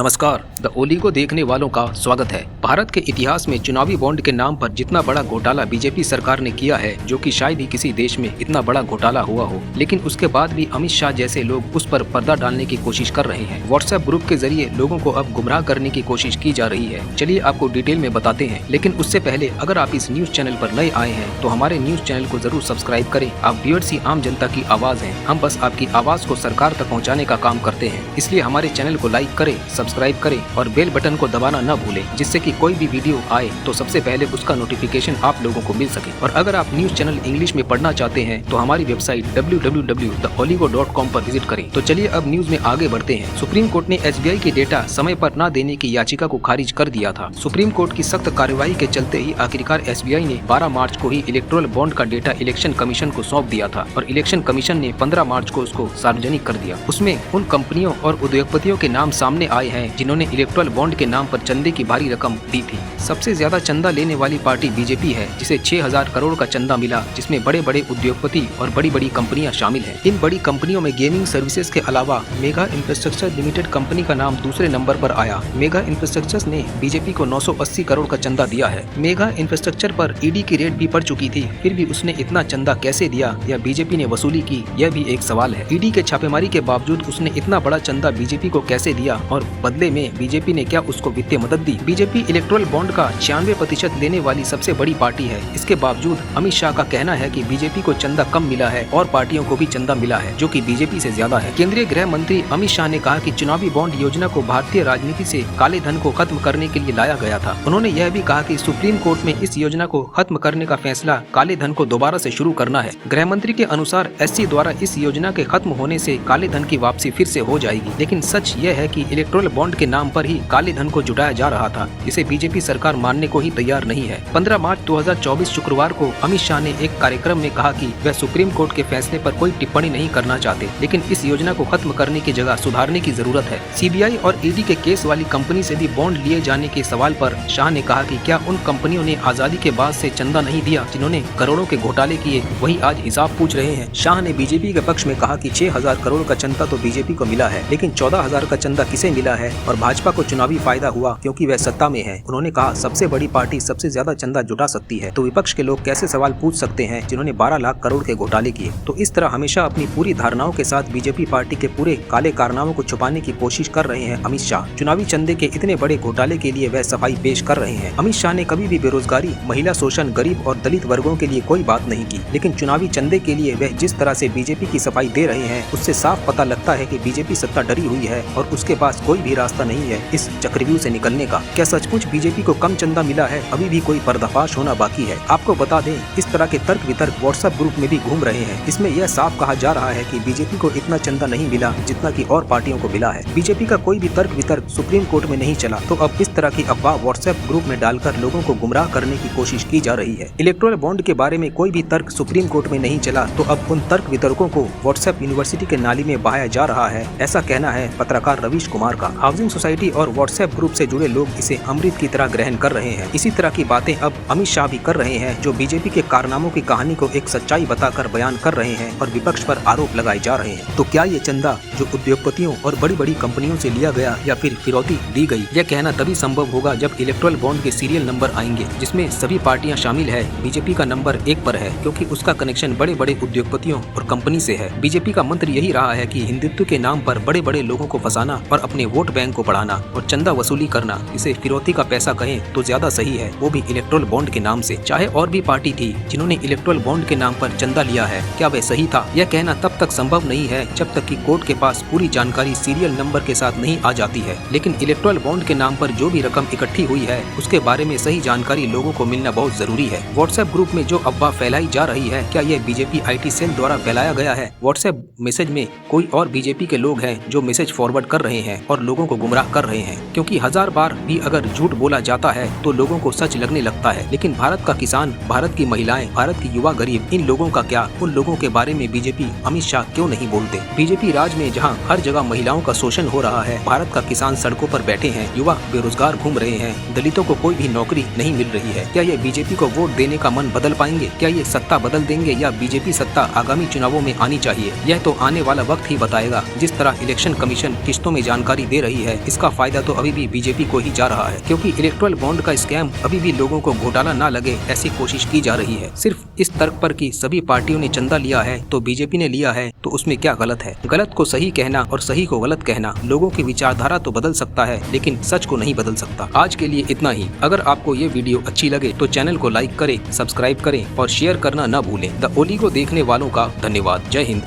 नमस्कार। द ओली को देखने वालों का स्वागत है। भारत के इतिहास में चुनावी बॉन्ड के नाम पर जितना बड़ा घोटाला बीजेपी सरकार ने किया है, जो कि शायद ही किसी देश में इतना बड़ा घोटाला हुआ हो, लेकिन उसके बाद भी अमित शाह जैसे लोग उस पर पर्दा डालने की कोशिश कर रहे हैं। व्हाट्सएप ग्रुप के जरिए लोगों को अब गुमराह करने की कोशिश की जा रही है। चलिए आपको डिटेल में बताते हैं, लेकिन उससे पहले अगर आप इस न्यूज चैनल पर नए आए हैं तो हमारे न्यूज चैनल को जरूर सब्सक्राइब करें। आप व्यूअर्स ही आम जनता की आवाज हैं। हम बस आपकी आवाज को सरकार तक पहुँचाने का काम करते हैं, इसलिए हमारे चैनल को लाइक करें, सब्सक्राइब करें और बेल बटन को दबाना न भूलें, जिससे कि कोई भी वीडियो आए तो सबसे पहले उसका नोटिफिकेशन आप लोगों को मिल सके। और अगर आप न्यूज चैनल इंग्लिश में पढ़ना चाहते हैं तो हमारी वेबसाइट www.theoligo.com पर विजिट करें। तो चलिए अब न्यूज में आगे बढ़ते हैं। सुप्रीम कोर्ट ने SBI के डेटा समय पर न देने की याचिका को खारिज कर दिया था। सुप्रीम कोर्ट की सख्त कार्रवाई के चलते ही आखिरकार SBI ने 12 मार्च को ही इलेक्टोरल बॉन्ड का डेटा इलेक्शन कमीशन को सौंप दिया था और इलेक्शन कमीशन ने 15 मार्च को उसको सार्वजनिक कर दिया। उसमें उन कंपनियों और उद्योगपतियों के नाम सामने आए हैं जिन्होंने इलेक्टोरल बॉन्ड के नाम पर चंदे की भारी रकम दी थी। सबसे ज्यादा चंदा लेने वाली पार्टी बीजेपी है, जिसे 6000 करोड़ का चंदा मिला, जिसमें बड़े बड़े उद्योगपति और बड़ी बड़ी कंपनियां शामिल हैं। इन बड़ी कंपनियों में गेमिंग सर्विसेज के अलावा मेगा इंफ्रास्ट्रक्चर लिमिटेड कंपनी का नाम दूसरे नंबर पर आया। मेगा इंफ्रास्ट्रक्चर ने बीजेपी को 980 करोड़ का चंदा दिया है। मेगा इंफ्रास्ट्रक्चर पर ईडी की रेड भी पड़ चुकी थी, फिर भी उसने इतना चंदा कैसे दिया या बीजेपी ने वसूली की, यह भी एक सवाल है। ईडी के छापेमारी के बावजूद उसने इतना बड़ा चंदा बीजेपी को कैसे दिया और बदले में बीजेपी ने क्या उसको वित्तीय मदद दी। बीजेपी इलेक्टोरल बॉन्ड का 96% लेने वाली सबसे बड़ी पार्टी है। इसके बावजूद अमित शाह का कहना है कि बीजेपी को चंदा कम मिला है और पार्टियों को भी चंदा मिला है, जो कि बीजेपी से ज्यादा है। केंद्रीय गृह मंत्री अमित शाह ने कहा कि चुनावी बॉन्ड योजना को भारतीय राजनीति से काले धन को खत्म करने के लिए लाया गया था। उन्होंने यह भी कहा कि सुप्रीम कोर्ट में इस योजना को खत्म करने का फैसला काले धन को दोबारा से शुरू करना है। गृह मंत्री के अनुसार SC द्वारा इस योजना के खत्म होने से काले धन की वापसी फिर से हो जाएगी, लेकिन सच यह है कि इलेक्टोरल बॉन्ड के नाम पर ही काले धन को जुटाया जा रहा था, जिसे बीजेपी सरकार मानने को ही तैयार नहीं है। 15 मार्च 2024 शुक्रवार को अमित शाह ने एक कार्यक्रम में कहा कि वह सुप्रीम कोर्ट के फैसले पर कोई टिप्पणी नहीं करना चाहते, लेकिन इस योजना को खत्म करने की जगह सुधारने की जरूरत है। CBI और ED के केस वाली कंपनी से भी बॉन्ड लिए जाने के सवाल पर शाह ने कहा कि क्या उन कंपनियों ने आजादी के बाद से चंदा नहीं दिया जिन्होंने करोड़ों के घोटाले किए, वही आज हिसाब पूछ रहे हैं। शाह ने बीजेपी के पक्ष में कहा कि 6000 करोड़ का चंदा तो बीजेपी को मिला है, लेकिन 14000 का चंदा किसे मिला है और भाजपा को चुनावी फायदा हुआ क्योंकि वह सत्ता में है। उन्होंने कहा सबसे बड़ी पार्टी सबसे ज्यादा चंदा जुटा सकती है, तो विपक्ष के लोग कैसे सवाल पूछ सकते हैं जिन्होंने 12 लाख करोड़ के घोटाले किए। तो इस तरह हमेशा अपनी पूरी धारणाओं के साथ बीजेपी पार्टी के पूरे काले कारनामों को छुपाने की कोशिश कर रहे हैं अमित शाह। चुनावी चंदे के इतने बड़े घोटाले के लिए वह सफाई पेश कर रहे हैं। अमित शाह ने कभी भी बेरोजगारी, महिला शोषण, गरीब और दलित वर्गों के लिए कोई बात नहीं की, लेकिन चुनावी चंदे के लिए वह जिस तरह से बीजेपी की सफाई दे रहे हैं, उससे साफ पता लगता है कि बीजेपी सत्ता डरी हुई है और उसके पास कोई भी रास्ता नहीं है इस चक्रव्यूह से निकलने का। क्या सचमुच बीजेपी को कम चंदा मिला है? अभी भी कोई पर्दाफाश होना बाकी है। आपको बता दें, इस तरह के तर्क वितर्क व्हाट्सएप ग्रुप में भी घूम रहे हैं। इसमें यह साफ कहा जा रहा है कि बीजेपी को इतना चंदा नहीं मिला जितना कि और पार्टियों को मिला है। बीजेपी का कोई भी तर्क वितर्क सुप्रीम कोर्ट में नहीं चला, तो अब इस तरह की अफवाह व्हाट्सएप ग्रुप में डालकर लोगों को गुमराह करने की कोशिश की जा रही है। इलेक्टोरल बॉन्ड के बारे में कोई भी तर्क सुप्रीम कोर्ट में नहीं चला, तो अब उन तर्क वितर्कों को व्हाट्सएप यूनिवर्सिटी के नाली में बहाया जा रहा है, ऐसा कहना है पत्रकार रवीश कुमार का। हाउसिंग सोसाइटी और व्हाट्सएप ग्रुप से जुड़े लोग इसे अमृत की तरह ग्रहण कर रहे हैं। इसी तरह की बातें अब अमित शाह भी कर रहे हैं, जो बीजेपी के कारनामों की कहानी को एक सच्चाई बताकर बयान कर रहे हैं और विपक्ष पर आरोप लगाए जा रहे हैं। तो क्या ये चंदा जो उद्योगपतियों और बड़ी बड़ी कंपनियों से लिया गया या फिर फिरौती दी गई, यह कहना तभी संभव होगा जब इलेक्टोरल बॉन्ड के सीरियल नंबर आएंगे, जिसमें सभी पार्टियां शामिल है। बीजेपी का नंबर 1 पर है क्योंकि उसका कनेक्शन बड़े बड़े उद्योगपतियों और कंपनी से है। बीजेपी का मंत्र यही रहा है कि हिंदुत्व के नाम पर बड़े बड़े लोगों को फंसाना और अपने वोट बैंक को बढ़ाना और चंदा वसूली करना, इसे फिरौती का पैसा कहें तो ज्यादा सही है, वो भी इलेक्टोरल बॉन्ड के नाम से। चाहे और भी पार्टी थी जिन्होंने इलेक्टोरल बॉन्ड के नाम पर चंदा लिया है, क्या वह सही था? यह कहना तब तक संभव नहीं है जब तक कि कोर्ट के पास पूरी जानकारी सीरियल नंबर के साथ नहीं आ जाती है। लेकिन इलेक्टोरल बॉन्ड के नाम पर जो भी रकम इकट्ठी हुई है, उसके बारे में सही जानकारी लोगों को मिलना बहुत जरूरी है। व्हाट्सएप ग्रुप में जो अफवाह फैलाई जा रही है, क्या यह बीजेपी IT सेल द्वारा फैलाया गया है? व्हाट्सएप मैसेज में कोई और बीजेपी के लोग हैं जो मैसेज फॉरवर्ड कर रहे हैं और लोगों को गुमराह कर रहे हैं, क्योंकि 1000 बार भी अगर झूठ बोला जाता है तो लोगों को सच लगने लगता है। लेकिन भारत का किसान, भारत की महिलाएं, भारत की युवा गरीब, इन लोगों का क्या? उन लोगों के बारे में बीजेपी अमित शाह क्यों नहीं बोलते? बीजेपी राज में जहां हर जगह महिलाओं का शोषण हो रहा है, भारत का किसान सड़कों पर बैठे हैं, युवा बेरोजगार घूम रहे हैं, दलितों को कोई भी नौकरी नहीं मिल रही है, क्या ये बीजेपी को वोट देने का मन बदल पाएंगे? क्या ये सत्ता बदल देंगे या बीजेपी सत्ता आगामी चुनावों में आनी चाहिए? यह तो आने वाला वक्त ही बताएगा। जिस तरह इलेक्शन कमीशन किस्तों में जानकारी दे रही रही है, इसका फायदा तो अभी भी बीजेपी को ही जा रहा है, क्योंकि इलेक्टोरल बॉन्ड का स्कैम अभी भी लोगों को घोटाला ना लगे ऐसी कोशिश की जा रही है। सिर्फ इस तर्क पर कि सभी पार्टियों ने चंदा लिया है तो बीजेपी ने लिया है, तो उसमें क्या गलत है। गलत को सही कहना और सही को गलत कहना लोगों की विचारधारा तो बदल सकता है, लेकिन सच को नहीं बदल सकता। आज के लिए इतना ही। अगर आपको ये वीडियो अच्छी लगे तो चैनल को लाइक करें, सब्सक्राइब करें और शेयर करना न भूलें। द ओली को देखने वालों का धन्यवाद। जय हिंद।